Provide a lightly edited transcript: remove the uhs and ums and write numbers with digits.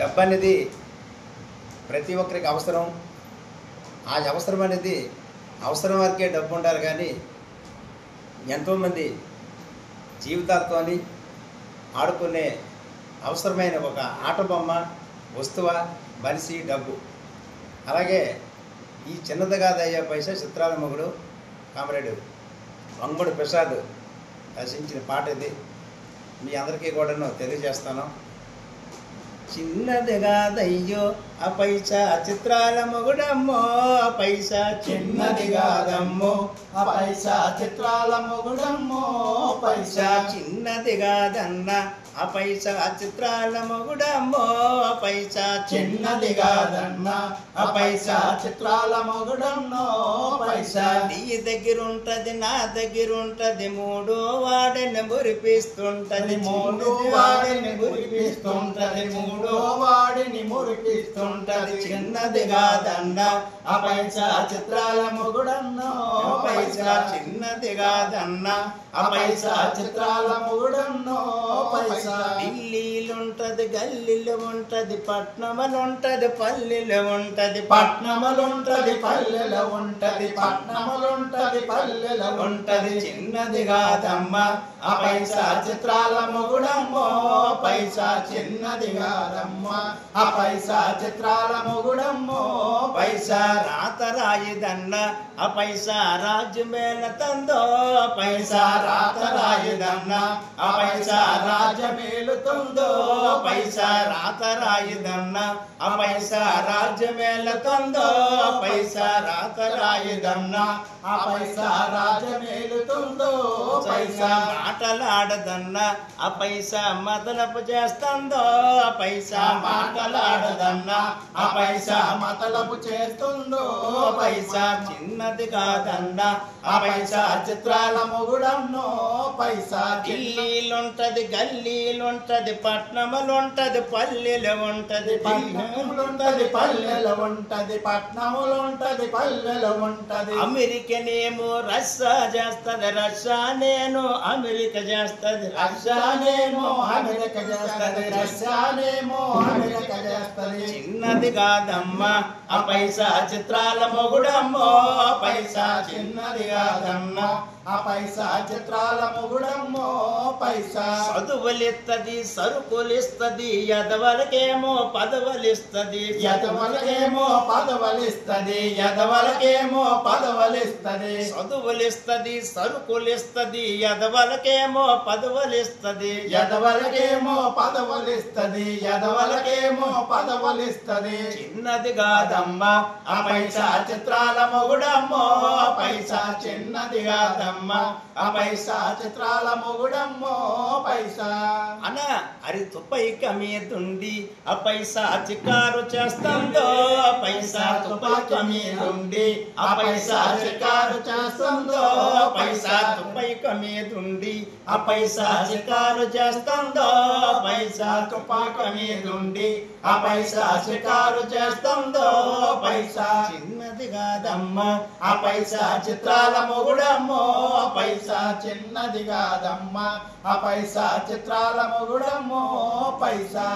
డబ్బు అనేది ప్రతి ఒక్కరికి అవసరం. ఆ అవసరం అనేది అవసరం వరకే డబ్బు ఉండాలి. కానీ ఎంతోమంది జీవితాలతోని ఆడుకునే అవసరమైన ఒక ఆట బొమ్మ, వస్తువ, మనిషి, డబ్బు. అలాగే ఈ చిన్నది కాదయ్యా పైసా చిత్రాల మొగుడు కామ్రేడ్ వంగుడు ప్రసాద్ రచించిన పాట ఇది. మీ అందరికీ కూడాను తెలియజేస్తాను. చిన్నది కాదయ్యో ఆ పైసా చిత్రాల మొగుడమ్మో, ఆ పైసా చిన్నది కాదమ్మో ఆ పైసా చిత్రాల మొగుడమ్మో, పైసా చిన్నది కాదన్న ఆ పైసా చిత్రాల మొగుడమ్మో, ఆ పైసా చిన్నది కాదన్న ఆ పైసా చిత్రాల మొగుడమ్మో, పైసా నీ దగ్గరుంటది నా దగ్గరుంటది, మూడో వాడిని మురిపిస్తుంటది, మూడో వాడిని మురిపిస్తుంటది, మూడో వాడిని మురిపిస్తుంటది. చిన్నది కాదన్న ఆ పైసా చిత్రాల మొగుడన్నో, పైసా చిన్నది కాదన్న ఆ పైసా చిత్రాల మొగుడన్నో, పైసా ఢిల్లీలుంటది, గల్లీలు ఉంటది, పట్నములుంటది, పల్లెలు ఉంటది, పట్నములుంటది, పల్లెల ఉంటది, పట్నములుంటది, పల్లెల ఉంటది. చిన్నది కాదమ్మ ఆ పైసా చిత్రాల మొగుడమ్మో, పైసా చిన్నది కాదమ్మ ఆ పైసా చిత్రాల మొగుడమ్మో, పైసా రాత రాయిదన్న ఆ పైసా రాజ్యమేల తందో, పైసా రాత రాయిదన్న ఆ పైసా రాజ్యమేలుతుందో, పైసా రాత రాయిదన్న ఆ పైసా రాజ్యమేల తందో, పైసా రాత రాయిదన్న ఆ పైసా రాజ్యమేలుతుందో, పైసా మాటలాడదన్న ఆ పైసా మదనపు చేస్తుందో, పైసా మాటలాడదన్న ఆ పైసా మతలపు చేస్తుందో, పైసా చిన్నది కాదన్న ఆ పైసా చిత్రాల మొగుడన్నో, పైసా ఢిల్లీలుంటది, గల్లీలుంటది, పట్నములుంటది, పల్లెలు ఉంటది, పట్నములుంటది, పల్లెల ఉంటది, పట్నములుంటది, పల్లెల ఉంటది. అమెరికనేమో రష్యా చేస్తది, రష్యా నేను అమెరికా చేస్తది, రష్యానేమో అమెరికా చేస్తది, రష్యానేమో అమెరికా చేస్తది. చిన్నది కాదమ్మ ఆ పైసా చిత్రాల మొగుడమ్మో, పైసా చిన్నది కాదమ్మ ఆ పైసా చిత్రాల మొగుడమ్మో, పైసా చదువులిస్తది, సరుకులిస్తది, ఎదవలకేమో పదవులిస్తది, ఎదవలకేమో పదవలిస్తది, ఎదవలకేమో పదవలిస్తది. చదువులిస్తది, సరుకులిస్తది, ఎదవలకేమో పదవులిస్తది, ఎదవలకేమో పదవలిస్తది, ఎదవలకేమో పదవలిస్తది. చిన్నది కాదమ్మ ఆ పైసా చిత్రాల మొగుడమ్మో, పైసా చిన్నది కాదమ్మ ఆ పైసా చిత్రాల మొగుడమ్మో, పైసా అన అరి తుపైక మీదుండి ఆ పైసా చికారు చేస్తుందో, ఆ పైసా తుపైక మీదుండి ఆ పైసా చికారు చేస్తుందో, పైసా తుపైక మీదుండి ఆ పైసా చికారు చేస్తుందో, పైసా తుపాక మీదుండి ఆ పైసా చికారు చేస్తుందో, పైసా చిన్నది కాదమ్మ ఆ పైసా చిత్రాల మొగుడమ్మో, పైసా చిన్నది కాదమ్మ ఆ పైసా చిత్రాల మొగుడమ్మో, పైసా